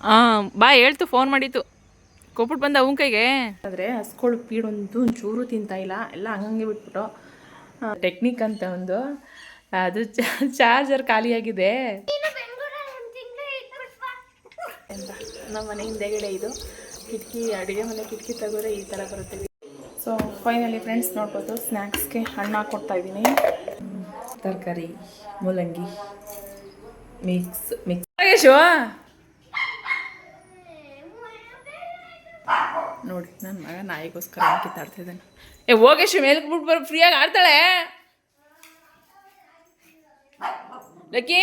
ಹಾಂ ಬಾ ಹೇಳ್ತು ಫೋನ್ ಮಾಡಿತ್ತು ಕೊಟ್ಬಿಟ್ಟು ಬಂದ ಅವನ ಕೈಗೆ. ಆದರೆ ಹಸ್ಕೊಳು ಪೀಡೊಂದು ಒಂಚೂರು ತಿಂತಾಯಿಲ್ಲ, ಎಲ್ಲ ಹಂಗಂಗೆ ಬಿಟ್ಬಿಟ್ಟು. ಟೆಕ್ನಿಕ್ ಅಂತ ಒಂದು ಅದು ಚಾರ್ಜರ್ ಖಾಲಿಯಾಗಿದೆ ಅಂತ. ನಮ್ಮ ಮನೆ ಹಿಂದೆಗಡೆ ಇದು ಕಿಟಕಿ, ಅಡುಗೆ ಮನೆ ಕಿಟಕಿ ತೆಗೆದ್ರೆ ಈ ಥರ ಬರುತ್ತೆ. ಸೊ ಫೈನಲಿ ಫ್ರೆಂಡ್ಸ್ ನೋಡ್ಬೋದು, ಸ್ನ್ಯಾಕ್ಸ್ಗೆ ಹಣ್ಣು ಹಾಕ್ಕೊಡ್ತಾಯಿದ್ದೀನಿ. ತರಕಾರಿ, ಮೂಲಂಗಿ ಮಿಕ್ಸ್ ನೋಡಿ, ನನ್ನ ಮಗ ನಾಯಿಗೋಸ್ಕರ ಕಿತ್ತಾಡ್ತಿದ್ದಾನೆ. ಹೋಗೇಶು ಮೇಲ್ಗೆ ಬಿಟ್ಟು ಬರೋ, ಫ್ರೀಯಾಗಿ ಆಡ್ತಾಳೆ. ಲಕ್ಕಿ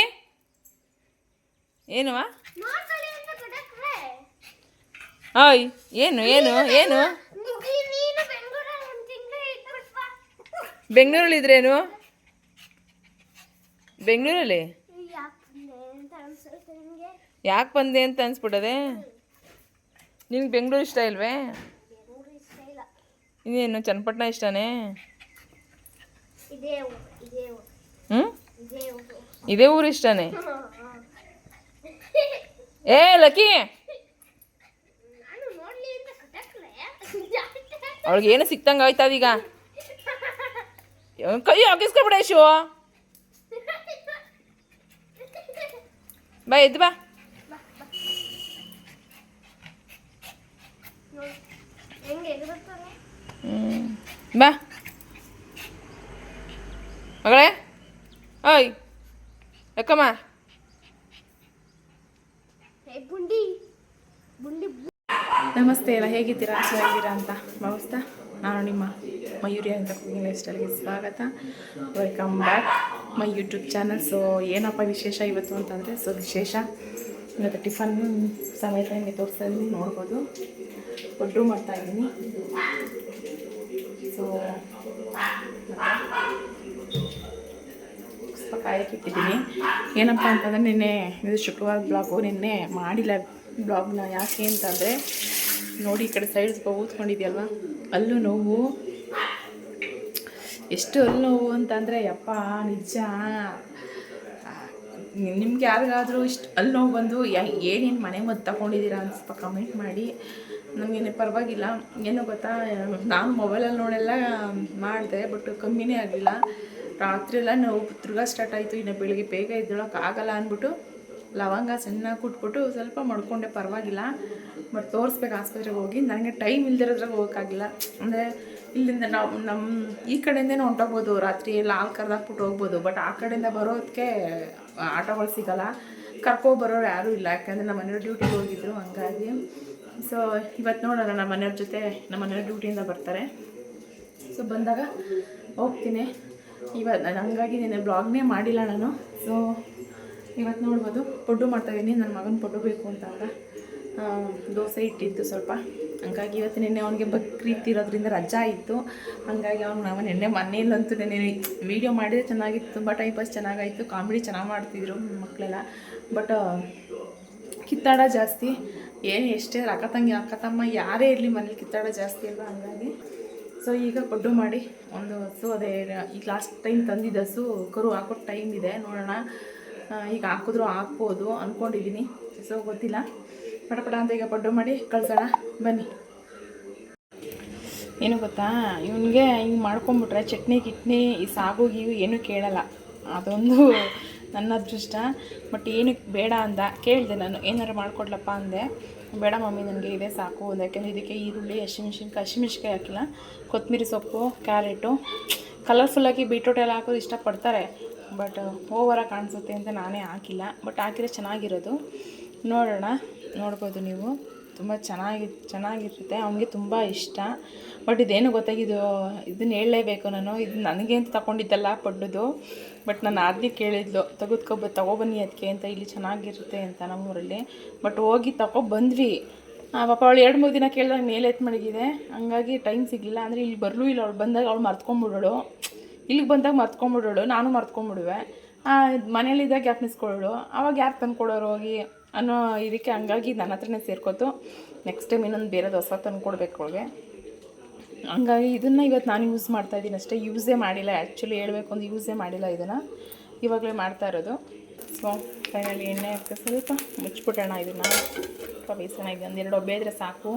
ಏನುವ? ಹಾಯ್ ಏನು ಏನು ಏನು ಬೆಂಗಳೂರಲ್ಲಿದ್ರೇನು? ಬೆಂಗಳೂರಲ್ಲಿ ಯಾಕೆ ಬಂದೆ ಅಂತ ಅನ್ಸ್ಬಿಟ್ಟದೆ? ನಿನ್ಗೆ ಬೆಂಗಳೂರು ಇಷ್ಟ ಇಲ್ವೇ? ಇನ್ನೇನು ಚನ್ನಪಟ್ಟಣ ಇಷ್ಟನೇ? ಹ್ಞೂ, ಇದೇ ಊರು ಇಷ್ಟನೇ? ಏ ಲಕ್ಕಿ, ಅವಳಿಗೆ ಏನು ಸಿಕ್ತಂಗೆ ಆಯ್ತಾವೀಗ. ಕೈ ಹಾಕಿಸ್ಕೊಬಿಡ ಶೋ. ಬಾ ಎದ್ದು ಬಾ. ಬಾ ಮಗಳೇ. ಓಯ್ ಅಕ್ಕಮ್ಮ, ನಮಸ್ತೆ ಎಲ್ಲ, ಹೇಗಿದ್ದೀರಾ? ಚೆನ್ನಾಗಿದ್ದೀರಾ ಅಂತ ಭಾವಿಸ್ತಾ, ನಾನು ನಿಮ್ಮ ಮಯೂರಿ ಅಂತ ಕುಕಿಂಗ್ ಲೈಫ್ ಸ್ಟೈಲ್ಗೆ ಸ್ವಾಗತ. Welcome back my YouTube channel. So ಏನಪ್ಪ ವಿಶೇಷ ಇವತ್ತು ಅಂತಂದರೆ, ಸೊ ವಿಶೇಷ ಇವತ್ತು ಟಿಫನ್ ಸಮೇತ ನಿಮಗೆ ತೋರಿಸ್ತಾ ಇದ್ದೀನಿ, ನೋಡ್ಬೋದು. ಒಡ್ರು ಮಾಡ್ತಾಯಿದ್ದೀನಿ. ಸೊ ಸ್ವಲ್ಪ ಕಾಯಕ್ಕಿಟ್ಟಿದ್ದೀನಿ. ಏನಪ್ಪ ಅಂತಂದರೆ, ನಿನ್ನೆ ಇದು ಶುಕ್ರವಾರ ಬ್ಲಾಗು, ನಿನ್ನೆ ಮಾಡಿಲ್ಲ ಬ್ಲಾಗ್ನ. ಯಾಕೆ ಅಂತಂದರೆ ನೋಡಿ, ಈ ಕಡೆ ಸೈಡ್ ಸ್ವಲ್ಪ ಊದ್ಕೊಂಡಿದೆಯಲ್ವ, ಅಲ್ಲೂ ನೋವು. ಎಷ್ಟು ಅಲ್ಲಿ ನೋವು ಅಂತಂದರೆ ಯಪ್ಪ ನಿಜ. ನಿಮ್ಗೆ ಯಾರಿಗಾದರೂ ಇಷ್ಟು ಅಲ್ಲಿ ನೋವು ಬಂದು ಏನೇನು ಮನೆ ಮದ್ದು ತಗೊಂಡಿದ್ದೀರಾ ಅಂತ ಸ್ವಲ್ಪ ಕಮೆಂಟ್ ಮಾಡಿ. ನಮಗೇನೆ ಪರವಾಗಿಲ್ಲ. ಏನೋ ಗೊತ್ತಾ, ನಾನು ಮೊಬೈಲಲ್ಲಿ ನೋಡೆಲ್ಲ ಮಾಡಿದೆ, ಬಟ್ ಕಮ್ಮಿನೇ ಆಗಲಿಲ್ಲ. ರಾತ್ರಿ ಎಲ್ಲ ನೋವು ತಿರ್ಗಾ ಸ್ಟಾರ್ಟ್ ಆಯಿತು. ಇನ್ನು ಬೆಳಿಗ್ಗೆ ಬೇಗ ಎದ್ದೇಳೋಕ್ಕಾಗಲ್ಲ ಅಂದ್ಬಿಟ್ಟು ಲವಂಗ ಸಣ್ಣಗೆ ಕುಟ್ಬಿಟ್ಟು ಸ್ವಲ್ಪ ಮಾಡ್ಕೊಂಡೆ, ಪರವಾಗಿಲ್ಲ. ಬಟ್ ತೋರಿಸ್ಬೇಕು ಆಸ್ಪತ್ರೆಗೆ ಹೋಗಿ. ನನಗೆ ಟೈಮ್ ಇಲ್ದಿರೋದ್ರಾಗ ಹೋಗೋಕ್ಕಾಗಿಲ್ಲ. ಅಂದರೆ ಇಲ್ಲಿಂದ ನಾವು ನಮ್ಮ ಈ ಕಡೆಯಿಂದನೇ ಹೊಂಟೋಗ್ಬೋದು, ರಾತ್ರಿ ಎಲ್ಲ ಹಾಲು ಕರೆದಾಕ್ಬಿಟ್ಟು ಹೋಗ್ಬೋದು. ಬಟ್ ಆ ಕಡೆಯಿಂದ ಬರೋದಕ್ಕೆ ಆಟೋಗಳು ಸಿಗೋಲ್ಲ, ಕರ್ಕೊಬರೋರು ಯಾರೂ ಇಲ್ಲ. ಯಾಕೆಂದರೆ ನಮ್ಮ ಮನೆಯವ್ರು ಡ್ಯೂಟಿಗೆ ಹೋಗಿದ್ರು, ಹಂಗಾಗಿ. ಸೊ ಇವತ್ತು ನೋಡೋಣ, ನಮ್ಮ ಮನೆಯವ್ರ ಜೊತೆ ನಮ್ಮ ಮನೆಯವ್ರ ಡ್ಯೂಟಿಯಿಂದ ಬರ್ತಾರೆ. ಸೊ ಬಂದಾಗ ಹೋಗ್ತೀನಿ. ಇವತ್ತು ಹಂಗಾಗಿ ನೀನು ಬ್ಲಾಗ್ನೇ ಮಾಡಿಲ್ಲ ನಾನು. ಸೊ ಇವತ್ತು ನೋಡ್ಬೋದು, ಪಡ್ಡು ಮಾಡ್ತಾಯಿದ್ದೀನಿ. ನನ್ನ ಮಗನ ಪಡ್ಡು ಬೇಕು ಅಂತ ಅಂದ. ದೋಸೆ ಇಟ್ಟಿತ್ತು ಸ್ವಲ್ಪ, ಹಂಗಾಗಿ ಇವತ್ತು ನಿನ್ನೆ ಅವನಿಗೆ ಬಕ್ರೀದ್ ಇರೋದ್ರಿಂದ ರಜಾ ಇತ್ತು. ಹಂಗಾಗಿ ನಾವು ನಿನ್ನೆ ಮನೆಯಲ್ಲಂತೂ ನೆನ್ನೆ ವೀಡಿಯೋ ಮಾಡಿದರೆ ಚೆನ್ನಾಗಿತ್ತು, ತುಂಬ ಟೈಮ್ ಪಾಸ್ ಚೆನ್ನಾಗಾಯಿತು, ಕಾಮಿಡಿ ಚೆನ್ನಾಗಿ ಮಾಡ್ತಿದ್ರು ಮಕ್ಕಳೆಲ್ಲ. ಬಟ್ ಕಿತ್ತಾಡ ಜಾಸ್ತಿ. ಏನು ಎಷ್ಟೇ ಅಕ್ಕ ತಮ್ಮ ಯಾರೇ ಇರಲಿ, ಮನೇಲಿ ಕಿತ್ತಾಡ ಜಾಸ್ತಿ ಅಲ್ವಾ, ಹಂಗಾಗಿ. ಸೊ ಈಗ ಪಡ್ಡು ಮಾಡಿ ಒಂದು ಹಸು, ಅದೇ ಈಗ ಲಾಸ್ಟ್ ಟೈಮ್ ತಂದಿದ್ದ ಹಸು ಕರು ಹಾಕೋ ಟೈಮ್ ಇದೆ, ನೋಡೋಣ. ಈಗ ಹಾಕಿದ್ರು ಹಾಕ್ಬೋದು ಅಂದ್ಕೊಂಡಿದ್ದೀನಿ. ಸೊ ಗೊತ್ತಿಲ್ಲ, ಪಟಪಟ ಅಂತ ಈಗ ಪಡ್ಡು ಮಾಡಿ ಕಳ್ಸೋಣ ಬನ್ನಿ. ಏನು ಗೊತ್ತಾ, ಇವನಿಗೆ ಹಿಂಗೆ ಮಾಡ್ಕೊಂಬಿಟ್ರೆ ಚಟ್ನಿ ಕಿಟ್ನಿ ಈ ಸಾಗು ಗೀವು ಏನೂ ಕೇಳಲ್ಲ. ಅದೊಂದು ನನ್ನ ಅದೃಷ್ಟ. ಬಟ್ ಏನಕ್ಕೆ ಬೇಡ ಅಂದ, ಕೇಳಿದೆ ನಾನು, ಏನಾರು ಮಾಡಿಕೊಡ್ಲಪ್ಪ ಅಂದೆ. ಬೇಡ ಮಮ್ಮಿ, ನನಗೆ ಇದೆ ಸಾಕು ಅಂದೆ. ಯಾಕೆಂದರೆ ಇದಕ್ಕೆ ಈರುಳ್ಳಿ, ಹಸಿಮೆಣ್ಸಿನ್ಕಾಯಿ ಹಾಕಿಲ್ಲ, ಕೊತ್ತಂಬರಿ ಸೊಪ್ಪು, ಕ್ಯಾರೆಟು, ಕಲರ್ಫುಲ್ಲಾಗಿ ಬೀಟ್ರೂಟ್ ಎಲ್ಲ ಹಾಕೋದು ಇಷ್ಟಪಡ್ತಾರೆ. ಬಟ್ ಓವರಾಗಿ ಕಾಣಿಸುತ್ತೆ ಅಂತ ನಾನೇ ಹಾಕಿಲ್ಲ. ಬಟ್ ಹಾಕಿದ್ರೆ ಚೆನ್ನಾಗಿರೋದು. ನೋಡೋಣ, ನೋಡ್ಬೋದು ನೀವು, ತುಂಬ ಚೆನ್ನಾಗಿರುತ್ತೆ. ಅವನಿಗೆ ತುಂಬ ಇಷ್ಟ. ಬಟ್ ಇದೇನು ಗೊತ್ತಾಗಿದ್ದು, ಇದನ್ನು ಹೇಳಲೇಬೇಕು ನಾನು. ಇದು ನನಗೆ ಅಂತ ತಗೊಂಡಿದ್ದಲ್ಲ ಪಡ್ಡುದು. ಬಟ್ ನಾನು ಆದ್ನಿ ಕೇಳಿದ್ಲು, ತಗೊಬನ್ನಿ ಅದಕ್ಕೆ ಅಂತ, ಇಲ್ಲಿ ಚೆನ್ನಾಗಿರುತ್ತೆ ಅಂತ ನಮ್ಮೂರಲ್ಲಿ. ಬಟ್ ಹೋಗಿ ತಗೊಬಂದ್ವಿ. ಪಾಪ ಅವಳು 2-3 ದಿನ ಕೇಳಿದಾಗ ಮೇಲೆ ಎತ್ತು ಮಡಗಿದೆ, ಹಂಗಾಗಿ ಟೈಮ್ ಸಿಗಲಿಲ್ಲ. ಅಂದರೆ ಇಲ್ಲಿ ಬರಲೂ ಇಲ್ಲ. ಅವಳು ಬಂದಾಗ ಅವಳು ಮರ್ತ್ಕೊಂಡ್ಬಿಡೋಳು, ಇಲ್ಲಿಗೆ ಬಂದಾಗ ಮರ್ತ್ಕೊಂಡ್ಬಿಡೋಳು, ನಾನು ಮರ್ತ್ಕೊಂಡ್ಬಿಡುವೆ. ಮನೇಲಿದ್ದಾಗ ಜ್ಞಾಪನಿಸ್ಕೊಳ್ಳೋಳು, ಆವಾಗ ಯಾರು ತಂದು ಕೊಡೋರು ಹೋಗಿ ಅನ್ನೋ ಇದಕ್ಕೆ. ಹಂಗಾಗಿ ನನ್ನ ಹತ್ರನೇ ಸೇರ್ಕೋತು. ನೆಕ್ಸ್ಟ್ ಟೈಮ್ ಇನ್ನೊಂದು ಬೇರೆದು ಹೊಸ ತಂದು ಕೊಡಬೇಕು ಅವಳಿಗೆ. ಹಂಗಾಗಿ ಇದನ್ನು ಇವತ್ತು ನಾನು ಯೂಸ್ ಮಾಡ್ತಾಯಿದ್ದೀನಿ ಅಷ್ಟೇ, ಯೂಸೇ ಮಾಡಿಲ್ಲ. ಆ್ಯಕ್ಚುಲಿ ಹೇಳಬೇಕು ಅಂದ್ರೆ ಯೂಸೇ ಮಾಡಿಲ್ಲ, ಇದನ್ನು ಇವಾಗಲೇ ಮಾಡ್ತಾ ಇರೋದು. ಸೊ ಫೈನಲಿ ಎಣ್ಣೆ ಹಾಕಿ ಸ್ವಲ್ಪ ಮುಚ್ಚಿಬಿಡೋಣ ಇದನ್ನು. ಸ್ವಲ್ಪ ಬೇಸರ ಇದೆ. ಒಂದೆರಡು ಒಬ್ಬೆ ಇದ್ದರೆ ಸಾಕು,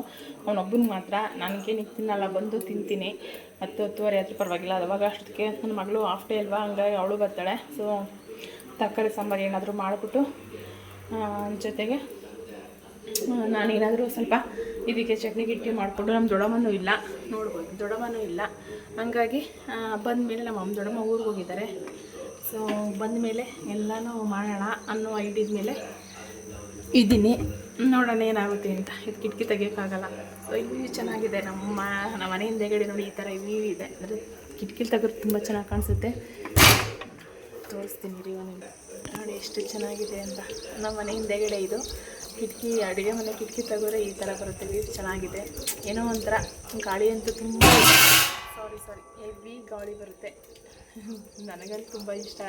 ಅವನೊಬ್ಬನಿಗೆ ಮಾತ್ರ. ನನಗೇನು ತಿನ್ನಲ್ಲ, ಬಂದು ತಿಂತೀನಿ. 10-10:30 ಆದರೂ ಪರವಾಗಿಲ್ಲ. ಅವಾಗ ಅಷ್ಟಕ್ಕೆ ನನ್ನ ಮಗಳು ಹಾಫ್ ಡೇ ಅಲ್ವಾ, ಹಂಗಾಗಿ ಅವಳು ಬರ್ತಾಳೆ. ಸೊ ತರಕಾರಿ ಸಾಂಬಾರು ಏನಾದರೂ ಮಾಡಿಬಿಟ್ಟು ಜೊತೆಗೆ ನಾನೇನಾದರೂ ಸ್ವಲ್ಪ ಇದಕ್ಕೆ ಚಟ್ನಿ ಗಿಟ್ಟಿ ಮಾಡಿಕೊಂಡು, ನಮ್ಮ ದೊಡ್ಡಮ್ಮನೂ ಇಲ್ಲ, ನೋಡ್ಬೋದು ದೊಡ್ಡಮ್ಮನೂ ಇಲ್ಲ. ಹಂಗಾಗಿ ಬಂದಮೇಲೆ ನಮ್ಮ ದೊಡ್ಡಮ್ಮ ಊರಿಗೆ ಹೋಗಿದ್ದಾರೆ. ಸೊ ಬಂದಮೇಲೆ ಎಲ್ಲನೂ ಮಾಡೋಣ ಅನ್ನೋ ಐಡಿಯದ ಮೇಲೆ ಇದ್ದೀನಿ. ನೋಡೋಣ ಏನಾಗುತ್ತೆ ಅಂತ. ಇದು ಕಿಟಕಿ ತೆಗಿಯೋಕ್ಕಾಗಲ್ಲ. ಸೊ ಇವು ಚೆನ್ನಾಗಿದೆ. ನಮ್ಮ ಮನೆ ಹಿಂದೆಗಡೆ ನೋಡಿ ಈ ಥರ ಇವು ಇದೆ. ಅಂದರೆ ಕಿಟಕಿಲಿ ತೆಗೆದು ತುಂಬ ಚೆನ್ನಾಗಿ ಕಾಣಿಸುತ್ತೆ. ತೋರಿಸ್ತೀನಿ ರೀ ಒಂದು ನೋಡಿ ಎಷ್ಟು ಚೆನ್ನಾಗಿದೆ ಅಂತ. ನಮ್ಮ ಮನೆ ಹಿಂದೆಗಡೆ ಇದು ಕಿಟಕಿ, ಅಡುಗೆ ಮನೆ ಕಿಟಕಿ ತೆಗೆದ್ರೆ ಈ ಥರ ಬರುತ್ತೆ. ವ್ಯೂ ಚೆನ್ನಾಗಿದೆ. ಏನೋ ಒಂಥರ ಗಾಳಿ ಅಂತೂ ತುಂಬ ಸಾರಿ ಹೆವಿ ಗಾಳಿ ಬರುತ್ತೆ. ನನಗಂತೂ ತುಂಬ ಇಷ್ಟ.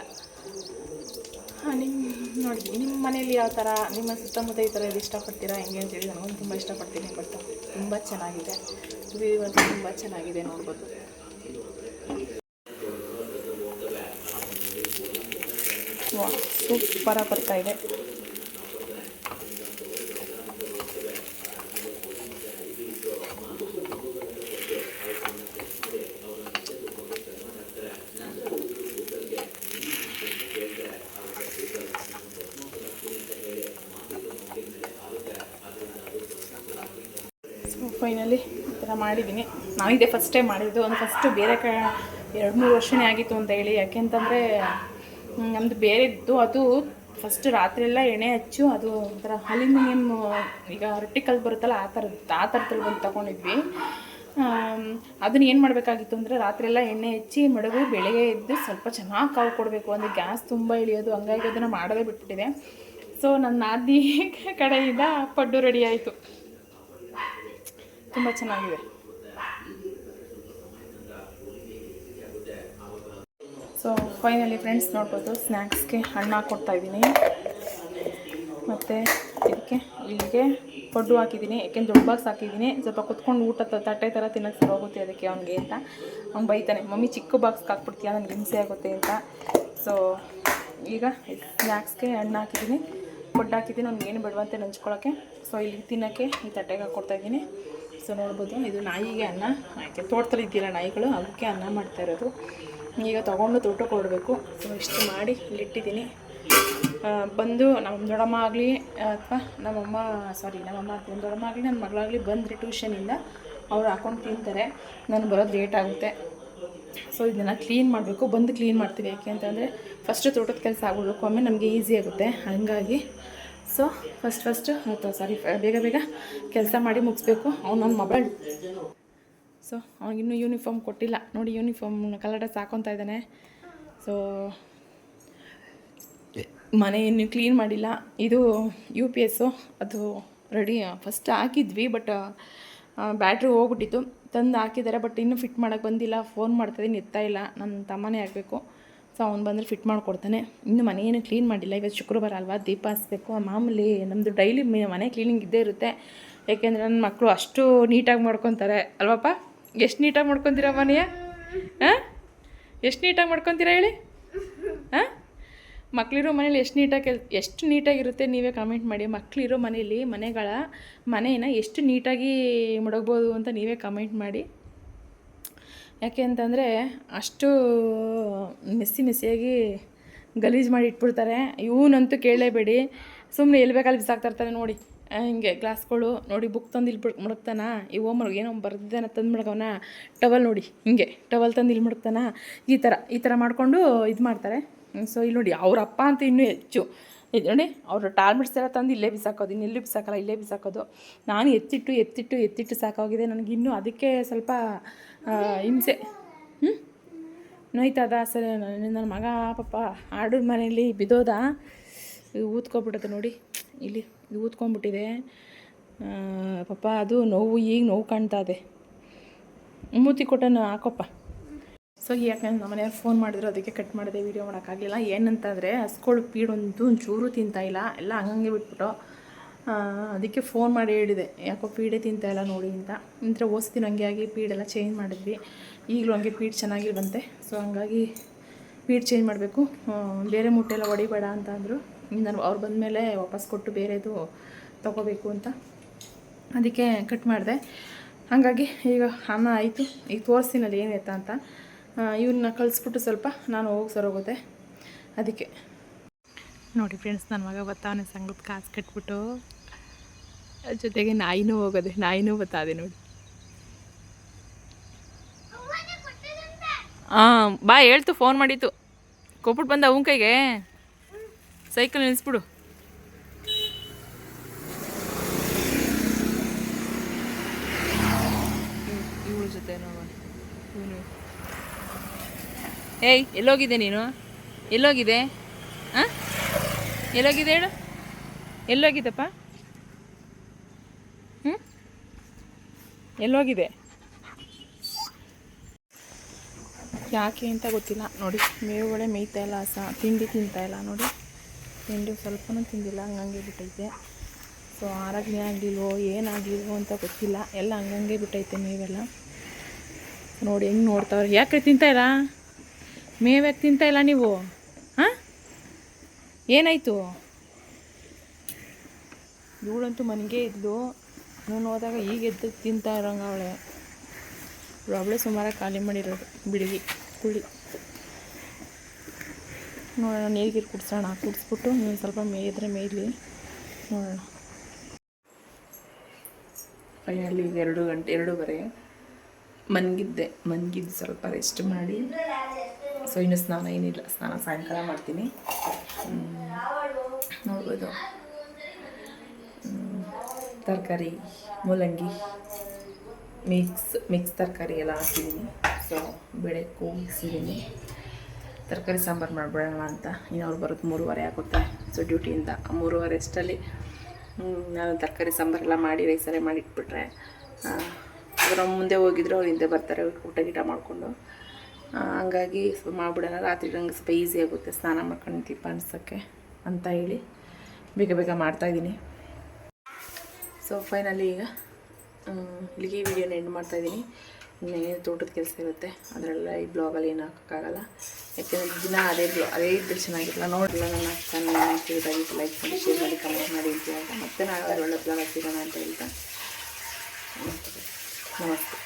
ನಿಮ್ಮ ನೋಡಿ ನಿಮ್ಮ ಮನೇಲಿ ಯಾವ ಥರ, ನಿಮ್ಮ ಸುತ್ತಮುತ್ತ ಈ ಥರ ಇದು ಇಷ್ಟಪಡ್ತೀರಾ ಹೆಂಗೆ ಅಂತೇಳಿ ನನಗೊಂದು ತುಂಬ ಇಷ್ಟಪಡ್ತೀನಿ. ಬಟ್ ತುಂಬ ಚೆನ್ನಾಗಿದೆ ವ್ಯೂ ಅಂತೂ ತುಂಬ ಚೆನ್ನಾಗಿದೆ, ನೋಡ್ಬೋದು. ವಾ ಸೂಪರಾಗಿ ಬರ್ತಾಯಿದೆ. ಫೈನಲಿ ಈ ಥರ ಮಾಡಿದ್ದೀನಿ. ನಾನಿದೆ ಫಸ್ಟ್ ಟೈಮ್ ಮಾಡಿದ್ದು. ಒಂದು ಫಸ್ಟು ಬೇರೆ 2-3 ವರ್ಷನೇ ಆಗಿತ್ತು ಅಂತ ಹೇಳಿ. ಯಾಕೆಂತಂದರೆ ನಮ್ಮದು ಬೇರೆದ್ದು, ಅದು ಫಸ್ಟ್ ರಾತ್ರಿ ಎಲ್ಲ ಎಣ್ಣೆ ಹಚ್ಚು, ಅದು ಒಂಥರ ಅಲ್ಯೂಮಿನಿಯಮ್, ಈಗ ರೊಟ್ಟಿ ಬರುತ್ತಲ್ಲ ಆ ಥರದಲ್ಲಿ ಬಂದು ತೊಗೊಂಡಿದ್ವಿ. ಅದನ್ನ ಏನು ಮಾಡಬೇಕಾಗಿತ್ತು ಅಂದರೆ ರಾತ್ರಿ ಎಲ್ಲ ಎಣ್ಣೆ ಹಚ್ಚಿ ಮಡಗು, ಬೆಳಗ್ಗೆ ಎದ್ದು ಸ್ವಲ್ಪ ಚೆನ್ನಾಗಿ ಕಾವು ಕೊಡಬೇಕು. ಅಂದರೆ ಗ್ಯಾಸ್ ತುಂಬ ಇಳಿಯೋದು, ಹಂಗಾಗಿ ಅದನ್ನು ಮಾಡೋದೇ ಬಿಟ್ಬಿಟ್ಟಿದೆ. ಸೊ ನನ್ನ ನಾದಿ ಕಡೆಯಿಂದ ಪಡ್ಡು ರೆಡಿ ಆಯಿತು. ತುಂಬ ಚೆನ್ನಾಗಿದೆ. ಸೊ ಫೈನಲಿ ಫ್ರೆಂಡ್ಸ್ ನೋಡ್ಬೋದು, ಸ್ನ್ಯಾಕ್ಸ್ಗೆ ಹಣ್ಣು ಹಾಕ್ಕೊಡ್ತಾಯಿದ್ದೀನಿ. ಮತ್ತು ಇದಕ್ಕೆ ಇಲ್ಲಿಗೆ ಪಡ್ಡು ಹಾಕಿದ್ದೀನಿ. ಯಾಕೆಂದ್ರೆ ದೊಡ್ಡ ಬಾಕ್ಸ್ ಹಾಕಿದ್ದೀನಿ. ಸ್ವಲ್ಪ ಕುತ್ಕೊಂಡು ಊಟ ತಟ್ಟೆ ಥರ ತಿನ್ನೋಕ್ಕೆ ಸರಿ ಹೋಗುತ್ತೆ ಅದಕ್ಕೆ ಅವನಿಗೆ ಅಂತ. ಅವ್ನು ಬೈತಾನೆ, ಮಮ್ಮಿ ಚಿಕ್ಕ ಬಾಕ್ಸ್ಗೆ ಹಾಕ್ಬಿಡ್ತೀಯ, ನನಗೆ ಹಿಂಸೆ ಆಗುತ್ತೆ ಅಂತ. ಸೊ ಈಗ ಸ್ನ್ಯಾಕ್ಸ್ಗೆ ಹಣ್ಣು ಹಾಕಿದ್ದೀನಿ, ಪಡ್ಡು ಹಾಕಿದ್ದೀನಿ. ಅವ್ನಿಗೇನು ಬಿಡುವಂತೆ ನಂಚ್ಕೊಳ್ಳೋಕ್ಕೆ. ಸೊ ಇಲ್ಲಿ ತಿನ್ನೋಕ್ಕೆ ಈ ತಟ್ಟೆಗೆ ಹಾಕ್ಕೊಡ್ತಾಯಿದ್ದೀನಿ. ಸೊ ನೋಡ್ಬೋದು, ಇದು ನಾಯಿಗೆ ಅನ್ನ, ಯಾಕೆ ತೋಟದಲ್ಲಿ ಇದ್ದಿಲ್ಲ ನಾಯಿಗಳು, ಅದಕ್ಕೆ ಅನ್ನ ಮಾಡ್ತಾ ಇರೋದು. ಈಗ ತೊಗೊಂಡು ತೋಟಕ್ಕೆ ಕೊಡಬೇಕು. ಸೊ ಇಷ್ಟು ಮಾಡಿ ಇಲ್ಲಿಟ್ಟಿದ್ದೀನಿ. ಬಂದು ನಮ್ಮ ದೊಡ್ಡಮ್ಮ ಆಗಲಿ ಅಥವಾ ನಮ್ಮ ದೊಡ್ಡಮ್ಮ ಆಗಲಿ ನನ್ನ ಮಗಳಾಗಲಿ ಬಂದರೆ ಟ್ಯೂಷನಿಂದ ಅವ್ರು ಹಾಕೊಂಡು ತಿಂತಾರೆ. ನಾನು ಬರೋದು ಲೇಟ್ ಆಗುತ್ತೆ. ಸೊ ಇದನ್ನು ಕ್ಲೀನ್ ಮಾಡಬೇಕು. ಬಂದು ಕ್ಲೀನ್ ಮಾಡ್ತೀವಿ. ಯಾಕೆ ಅಂತಂದರೆ ಫಸ್ಟು ತೋಟದ ಕೆಲಸ ಆಗ್ಬಿಡ್ಬೇಕು, ಆಮೇಲೆ ನಮಗೆ ಈಸಿ ಆಗುತ್ತೆ. ಹಾಗಾಗಿ ಸೊ ಬೇಗ ಕೆಲಸ ಮಾಡಿ ಮುಗಿಸ್ಬೇಕು. ನನ್ನ ಮೊಬೈಲ್, ಸೊ ಅವನಿಗಿನ್ನೂ ಯೂನಿಫಾರ್ಮ್ ಕೊಟ್ಟಿಲ್ಲ ನೋಡಿ. ಯೂನಿಫಾರ್ಮ್ನ ಕಲರ್ ಡ್ರೆಸ್ ಹಾಕೊತಾ ಇದ್ದಾನೆ. ಸೊ ಮನೆ ಇನ್ನೂ ಕ್ಲೀನ್ ಮಾಡಿಲ್ಲ. ಇದು UPS ಅದು ರೆಡಿ ಫಸ್ಟ್ ಹಾಕಿದ್ವಿ, ಬಟ್ ಬ್ಯಾಟ್ರಿ ಹೋಗ್ಬಿಟ್ಟಿತ್ತು. ತಂದು ಹಾಕಿದ್ದಾರೆ, ಬಟ್ ಇನ್ನೂ ಫಿಟ್ ಮಾಡೋಕ್ಕೆ ಬಂದಿಲ್ಲ. ಫೋನ್ ಮಾಡ್ತಾಯಿದ್ದೀನಿ, ಎತ್ತಾ ಇಲ್ಲ. ನನ್ನ ತಮ್ಮನೇ ಆಗಬೇಕು. ಸೊ ಅವ್ನು ಬಂದರೆ ಫಿಟ್ ಮಾಡಿಕೊಡ್ತಾನೆ. ಇನ್ನು ಮನೆಯೇನು ಕ್ಲೀನ್ ಮಾಡಿಲ್ಲ. ಇವತ್ತು ಶುಕ್ರವಾರ ಅಲ್ವಾ, ದೀಪ ಹಚ್ಬೇಕು. ಮಾಮೂಲಿ ನಮ್ಮದು ಡೈಲಿ ಮನೆ ಕ್ಲೀನಿಂಗ್ ಇದ್ದೇ ಇರುತ್ತೆ. ಏಕೆಂದರೆ ನನ್ನ ಮಕ್ಕಳು ಅಷ್ಟು ನೀಟಾಗಿ ಮಾಡ್ಕೊತಾರೆ ಅಲ್ವಪ್ಪ. ಎಷ್ಟು ನೀಟಾಗಿ ಮಾಡ್ಕೊತೀರಾ ಮನೆಯ? ಎಷ್ಟು ನೀಟಾಗಿ ಮಾಡ್ಕೊತೀರಾ ಹೇಳಿ? ಮಕ್ಕಳಿರೋ ಮನೇಲಿ ಎಷ್ಟು ನೀಟಾಗಿರುತ್ತೆ ನೀವೇ ಕಮೆಂಟ್ ಮಾಡಿ. ಮಕ್ಕಳಿರೋ ಮನೇಲಿ ಮನೇನ ಎಷ್ಟು ನೀಟಾಗಿ ಮಡಗ್ಬೋದು ಅಂತ ನೀವೇ ಕಮೆಂಟ್ ಮಾಡಿ. ಯಾಕೆ ಅಂತಂದರೆ ಅಷ್ಟು ಮೆಸ್ಸಿಯಾಗಿ ಗಲೀಜು ಮಾಡಿ ಇಟ್ಬಿಡ್ತಾರೆ. ಇವನಂತೂ ಕೇಳಲೇಬೇಡಿ, ಸುಮ್ಮನೆ ಎಲ್ಲಿ ಬೇಕಲ್ಲಿ ಬಿಸಾಕ್ತಾಯಿರ್ತಾನೆ ನೋಡಿ. ಹಿಂಗೆ ಗ್ಲಾಸ್ಗಳು ನೋಡಿ, ಬುಕ್ ತಂದು ಇಲ್ಲಿ ಮಡಗ್ತಾನ. ಈ ಹೋಮ್ವರ್ಕ್ ಏನೋ ಬರ್ದಿದ್ದಾನೆ ತಂದು ಮಡಗವನ. ಟವಲ್ ನೋಡಿ, ಹಿಂಗೆ ಟವಲ್ ತಂದು ಇಲ್ಲಿ ಮಡಗ್ತಾನ. ಈ ಥರ ಮಾಡಿಕೊಂಡು ಇದು ಮಾಡ್ತಾರೆ. ಸೊ ಇಲ್ಲಿ ನೋಡಿ, ಅವ್ರ ಅಪ್ಪ ಅಂತ ಇನ್ನೂ ಹೆಚ್ಚು ಇದು ನೋಡಿ. ಅವರು ಟಾರ್ಮೆಟ್ಸ್ ಎಲ್ಲ ತಂದು ಇಲ್ಲೇ ಬಿಸಾಕೋದು, ಇನ್ನೆಲ್ಲೂ ಬಿಸಾಕಲ್ಲ, ಇಲ್ಲೇ ಬಿಸಾಕೋದು. ನಾನು ಎತ್ತಿಟ್ಟು ಸಾಕಾಗಿದೆ ನನಗೆ. ಇನ್ನೂ ಅದಕ್ಕೆ ಸ್ವಲ್ಪ ಹಿಂಸೆ ನೋಯ್ತದ. ಸರಿ, ನನ್ನ ಮಗ ಪಾಪ ಆಡೋದು ಮನೇಲಿ ಬಿದ್ದೋದ. ಇದು ಊದ್ಕೊಬಿಡುತ್ತೆ ನೋಡಿ, ಇಲ್ಲಿ ಇದು ಊದ್ಕೊಂಡ್ಬಿಟ್ಟಿದೆ ಪಾಪ. ಅದು ನೋವು ಕಾಣ್ತಾ ಇದೆ. ಮೂತಿ ಕೊಟ್ಟನು ಹಾಕೋಪ್ಪ. ಸೊ ಯಾಕಂದ್ರೆ ನಮ್ಮ ಮನೆಯವ್ರು ಫೋನ್ ಮಾಡಿದ್ರು, ಅದಕ್ಕೆ ಕಟ್ ಮಾಡಿದೆ, ವೀಡಿಯೋ ಮಾಡೋಕ್ಕಾಗಲಿಲ್ಲ. ಏನಂತಂದರೆ ಹಸ್ಗಳು ಫೀಡೊಂದು ಒಂಚೂರು ತಿಂತಾಯಿಲ್ಲ, ಎಲ್ಲ ಹಂಗೆ ಬಿಟ್ಬಿಟ್ಟು. ಅದಕ್ಕೆ ಫೋನ್ ಮಾಡಿ ಹೇಳಿದೆ, ಯಾಕೋ ಫೀಡೇ ತಿಂತಾಯಿಲ್ಲ ನೋಡಿ ಅಂತ. ಇಂಥ ಓಸ್ತಿನ ಹಂಗೆ ಆಗಿ ಫೀಡೆಲ್ಲ ಚೇಂಜ್ ಮಾಡಿದ್ವಿ. ಈಗಲೂ ಹಂಗೆ ಫೀಡ್ ಚೆನ್ನಾಗಿರುವಂತೆ. ಸೊ ಹಂಗಾಗಿ ಫೀಡ್ ಚೇಂಜ್ ಮಾಡಬೇಕು. ಬೇರೆ ಮುಟ್ಟೆಲ್ಲ ಹೊಡಿಬೇಡ ಅಂತ ಅಂದರು. ನಾನು ಅವ್ರು ಬಂದಮೇಲೆ ವಾಪಸ್ ಕೊಟ್ಟು ಬೇರೆದು ತೊಗೋಬೇಕು ಅಂತ, ಅದಕ್ಕೆ ಕಟ್ ಮಾಡಿದೆ. ಹಾಗಾಗಿ ಈಗ ಅನ್ನ ಆಯಿತು. ಈಗ ತೋರಿಸ್ತೀನಲ್ಲಿ ಏನಾಯ್ತಾ ಅಂತ. ಇವ್ರನ್ನ ಕಳಿಸ್ಬಿಟ್ಟು ಸ್ವಲ್ಪ ನಾನು ಹೋಗಿ ಸರೋಗುತ್ತೆ. ಅದಕ್ಕೆ ನೋಡಿ ಫ್ರೆಂಡ್ಸ್, ನನ್ನ ಮಗ ಬರ್ತಾವನೆ ಸಂಘದ ಕಾಸು ಕಟ್ಬಿಟ್ಟು, ಜೊತೆಗೆ ನಾಯಿನೂ ಹೋಗೋದೆ, ನಾಯಿನೂ ಬರ್ತಾದೆ ನೋಡಿ. ಹಾಂ ಬಾ ಹೇಳ್ತು, ಫೋನ್ ಮಾಡಿತ್ತು, ಕೊಟ್ಬಿಟ್ಟು ಬಂದ ಅವನ ಕೈಗೆ. ಸೈಕಲ್ ನಿಲ್ಲಿಸ್ಬಿಡು. ಇವಳ ಜೊತೆ ಇವನು. ಏಯ್ ಎಲ್ಲೋಗಿದೆ ನೀನು? ಎಲ್ಲೋಗಿದೆ? ಹಾಂ ಎಲ್ಲೋಗಿದೆ ಹೇಳು, ಎಲ್ಲೋಗಿದ್ದಪ್ಪ? ಹ್ಞೂ ಎಲ್ಲೋಗಿದೆ? ಯಾಕೆ ಅಂತ ಗೊತ್ತಿಲ್ಲ ನೋಡಿ. ಮೇವುಗಳೇ ಮೇಯ್ತಾ ಇಲ್ಲ, ತಿಂಡಿ ತಿಂತಾಯಿಲ್ಲ ನೋಡಿ. ತಿಂಡಿ ಸ್ವಲ್ಪನೂ ತಿಂದಿಲ್ಲ, ಹಂಗಂಗೆ ಬಿಟ್ಟೈತೆ. ಸೊ ಆರೋಗ್ಯ ಆಗಲಿಲ್ವೋ ಏನಾಗಲಿಲ್ವೋ ಅಂತ ಗೊತ್ತಿಲ್ಲ, ಎಲ್ಲ ಹಂಗಂಗೆ ಬಿಟ್ಟೈತೆ ಮೇವೆಲ್ಲ. ನೋಡಿ ಹೆಂಗೆ ನೋಡ್ತಾವ್ರೆ. ಯಾಕೆ ತಿಂತಾಯಿಲ್ಲ? ಮೇವು ಯಾಕೆ ತಿಂತಾಯಿಲ್ಲ ನೀವು? ಹಾಂ ಏನಾಯಿತು? ಇವಳಂತೂ ಮನೆಗೆ ಇದ್ಲು, ನಾನು ಹೋದಾಗ ಈಗ ಎದ್ದು ತಿಂತಾ ಇರೋಂಗೆ ಅವಳೇ ಸುಮಾರು ಖಾಲಿ ಮಾಡಿರೋದು ಬಿಡಿಗೆ ಕುಳಿ. ನೋಡೋಣ, ನೀರಿಗೆ ಕುಡಿಸೋಣ. ಕುಡಿಸ್ಬಿಟ್ಟು ಇನ್ನೊಂದು ಸ್ವಲ್ಪ ಮೇಯಿದ್ರೆ ಮೇಯ್ಲಿ ನೋಡೋಣ. ಫೈನಲಿ ಈಗ 2 ಗಂಟೆ 2:30 ಮನ್ಗಿದ್ದು ಸ್ವಲ್ಪ ರೆಸ್ಟ್ ಮಾಡಿ. ಸೊ ಇನ್ನು ಸ್ನಾನ ಏನಿಲ್ಲ, ಸ್ನಾನ ಸಾಯಂಕಾಲ ಮಾಡ್ತೀನಿ. ನೋಡ್ಬೋದು ತರಕಾರಿ, ಮೂಲಂಗಿ ಮಿಕ್ಸ್ ತರಕಾರಿ ಎಲ್ಲ ಹಾಕಿದ್ದೀನಿ. ಸೊ ಬೇಳೆ ಕೂಗಿಸಿದ್ದೀನಿ, ತರಕಾರಿ ಸಾಂಬಾರು ಮಾಡಿಬಿಡೋಣ ಅಂತ. ಇನ್ನು ಅವ್ರು ಬರೋದು 3:30 ಆಗುತ್ತೆ. ಸೊ ಡ್ಯೂಟಿಯಿಂದ 3:30 ಅಷ್ಟರಲ್ಲಿ ನಾನು ತರಕಾರಿ ಸಾಂಬಾರೆಲ್ಲ ಮಾಡಿ ರೈಸಲ್ಲೇ ಮಾಡಿಟ್ಬಿಟ್ರೆ ಅವ್ರು ಮುಂದೆ ಹೋಗಿದ್ರು, ಅವ್ರು ಹಿಂದೆ ಬರ್ತಾರೆ ಊಟ ಗೀಟ ಮಾಡಿಕೊಂಡು. ಹಂಗಾಗಿ ಸ್ವಲ್ಪ ಮಾಡಿಬಿಡೋಣ, ರಾತ್ರಿ ನಂಗೆ ಸ್ವಲ್ಪ ಈಸಿ ಆಗುತ್ತೆ ಸ್ನಾನ ಮಾಡ್ಕೊಂಡು ದೀಪ ಅನ್ಸೋಕ್ಕೆ ಅಂತ ಹೇಳಿ ಬೇಗ ಮಾಡ್ತಾಯಿದ್ದೀನಿ. ಸೊ ಫೈನಲಿ ಈಗ ಇಲ್ಲಿಗೆ ಈ ವಿಡಿಯೋನ ಎಂಡ್ ಮಾಡ್ತಾಯಿದ್ದೀನಿ. ಇನ್ನೇನು ತೋಟದ ಕೆಲಸ ಇರುತ್ತೆ, ಅದರೆಲ್ಲ ಈ ಬ್ಲಾಗಲ್ಲಿ ಏನು ಹಾಕೋಕ್ಕಾಗಲ್ಲ. ಯಾಕೆಂದರೆ ದಿನ ಅದೇ ಇದ್ದರೆ ಚೆನ್ನಾಗಿರಲ್ಲ. ನೋಡಿಲ್ಲ ನನ್ನ ಚಾನಲ್ ತಿಳಿದಾಗಿತ್ತು, ಲೈಕ್ ಮಾಡಿ, ಶೇರ್ ಮಾಡಿ, ಕಮೆಂಟ್ ಮಾಡಿ ಅಂತ ಮತ್ತೆ ನಾವು ಒಳ್ಳೆ ಬ್ಲಾಗ್ ಸಿಗೋಣ ಅಂತ ಹೇಳ್ತಾ ನಮಸ್ತೆ.